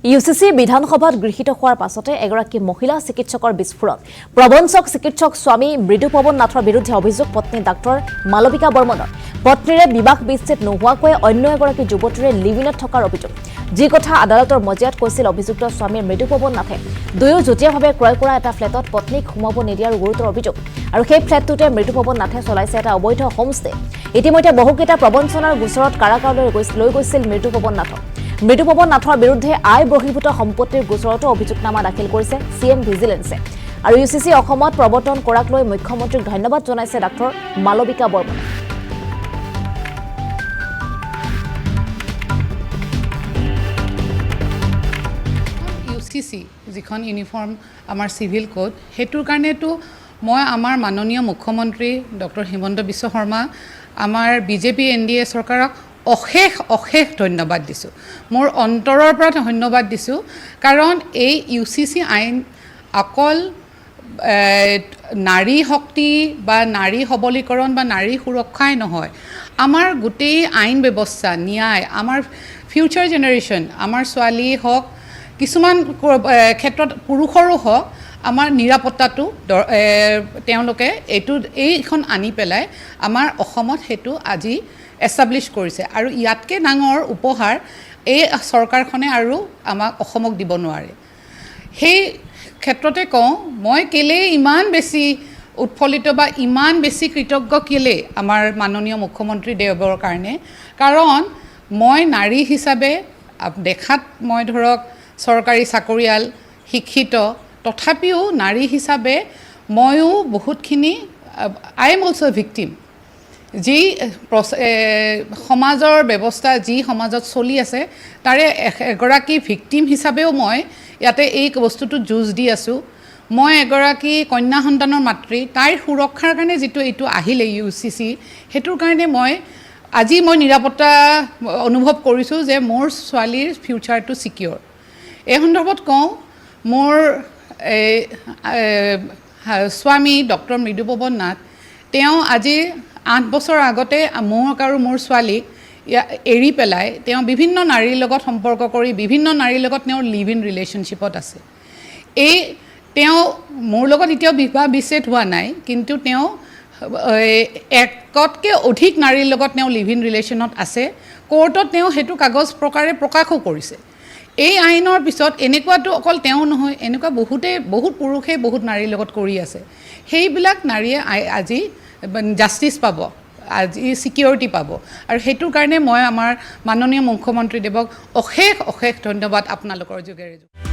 UCC বিধানসভাত গৃহীত হোৱাৰ পাছতে এগৰাকী মহিলা চিকিৎসকৰ বিস্ফোৰণ প্ৰবঞ্চক চিকিৎসক স্বামী মৃদুপৱন নাথৰ বিৰুদ্ধে অভিযোগ পত্নী ডাক্তৰ মালবিকা বৰ্মনৰ পত্নীৰে বিবাহ বিচ্ছেদ নোহোৱাকৈ অন্য এগৰাকী যুৱতীৰে লিভিনত থকাৰ অভিযোগ যি কথা আদালতৰ মজিয়াত কৈছিল অভিযুক্ত স্বামী মৃদুপৱন নাথে দুয়ো যুটীয়াভাৱে ক্ৰয় কৰা এটা ফ্লেটত পত্নীক সোমাব নিদিয়াৰ গুৰুতৰ অভিযোগ আৰু সেই ফ্লেটটোতে মৃদুপৱন নাথে চলাইছে এটা অবৈধ হোমষ্টে ইতিমধ্যে বহুকেইটা প্ৰবঞ্চনাৰ গোচৰত কাৰাগাৰলৈ লৈ গৈছিল মৃদুপৱন নাথক মৃদুপৱন নাথৰ বিৰুদ্ধে আয় বহিৰ্ভূত সম্পত্তিৰ গোচৰতো অভিযোগনামা দাখিল কৰিছে চিএম ভিজিলেন্সে আৰু ইউচিচি অসমত প্ৰৱৰ্তন কৰাক লৈ মুখ্যমন্ত্ৰীক ধন্যবাদ জনাইছে ডাক্তৰ মালবিকা বৰ্মনে ইউচিচি যিখন ইউনিফৰ্ম আমাৰ সিভিল কোড হেতুৰ কাৰণেতো মই আমাৰ মাননীয় মুখ্যমন্ত্ৰী ডক্টৰ হিমন্ত বিশ্ব শৰ্মা আমাৰ বিজেপি এনডিএ চৰকাৰক অশেষ ধন্যবাদ দিছোঁ মোৰ অন্তৰৰ পৰা ধন্যবাদ দিছোঁ কাৰণ এই ইউচিচি আইন অকল নাৰী শক্তি বা নাৰী সবলীকৰণ বা নাৰী সুৰক্ষাই নহয় আমাৰ গোটেই আইন ব্যৱস্থা ন্যায় আমাৰ ফিউচাৰ জেনেৰেশ্যন আমাৰ ছোৱালী হওক কিছুমান ক্ষেত্ৰত পুৰুষৰো হওক আমাৰ নিৰাপত্তাটো তেওঁলোকে এইখন আনি পেলাই আমাৰ অসমত হেতু আজি এষ্টাব্লিছ কৰিছে আৰু ইয়াতকৈ ডাঙৰ উপহাৰ এই চৰকাৰখনে আৰু আমাক অসমক দিব নোৱাৰে সেই ক্ষেত্ৰতে কওঁ মই কেলে ইমান বেছি উৎফুল্লিত বা ইমান বেছি কৃতজ্ঞ কেলে আমাৰ মাননীয় মুখ্যমন্ত্ৰী দেৱৰ কাৰণে কাৰণ মই নাৰী হিচাপে দেখাত মই ধৰক চৰকাৰী চাকৰিয়াল শিক্ষিত তথাপিও নাৰী হিচাপে ময়ো বহুতখিনি আই এম অলছ' ভিক্টিম যি সমাজৰ ব্যৱস্থা যি সমাজত চলি আছে তাৰে এগৰাকী ভিক্টিম হিচাপেও মই ইয়াতে এই বস্তুটোত যুঁজ দি আছোঁ মই এগৰাকী কন্যা সন্তানৰ মাতৃ তাইৰ সুৰক্ষাৰ কাৰণে যিটো এইটো আহিলে ইউচিচি সেইটোৰ কাৰণে আজি মই নিৰাপত্তা অনুভৱ কৰিছোঁ যে মোৰ ছোৱালীৰ ফিউচাৰটো ছিকিয়ৰ এই সন্দৰ্ভত কওঁ মোৰ স্বামী ডক্টৰ মৃদুপৱন নাথ তেওঁ আজি 8 বছৰ আগতে মোক আৰু মোৰ ছোৱালীক এৰি পেলাই তেওঁ বিভিন্ন নাৰীৰ লগত সম্পৰ্ক কৰি বিভিন্ন নাৰীৰ লগত তেওঁ লিভ ইন ৰিলেশ্যনশ্বিপত আছে তেওঁ মোৰ লগত এতিয়াও বিবাহ বিচ্ছেদ হোৱা নাই কিন্তু তেওঁ একতকৈ অধিক নাৰীৰ লগত তেওঁ লিভ ইন ৰিলেশ্যনত আছে কোৰ্টত তেওঁ সেইটো কাগজ প্ৰকাৰে প্ৰকাশো কৰিছে এই আইনৰ পিছত এনেকুৱাটো অকল তেওঁ নহয় এনেকুৱা বহুত পুৰুষে বহুত নাৰীৰ লগত কৰি আছে সেইবিলাক নাৰীয়ে আজি জাষ্টিছ পাব আজি ছিকিউৰিটি পাব আৰু সেইটোৰ কাৰণে মই আমাৰ মাননীয় মুখ্যমন্ত্ৰী দেৱক অশেষ ধন্যবাদ আপোনালোকৰ যোগেৰে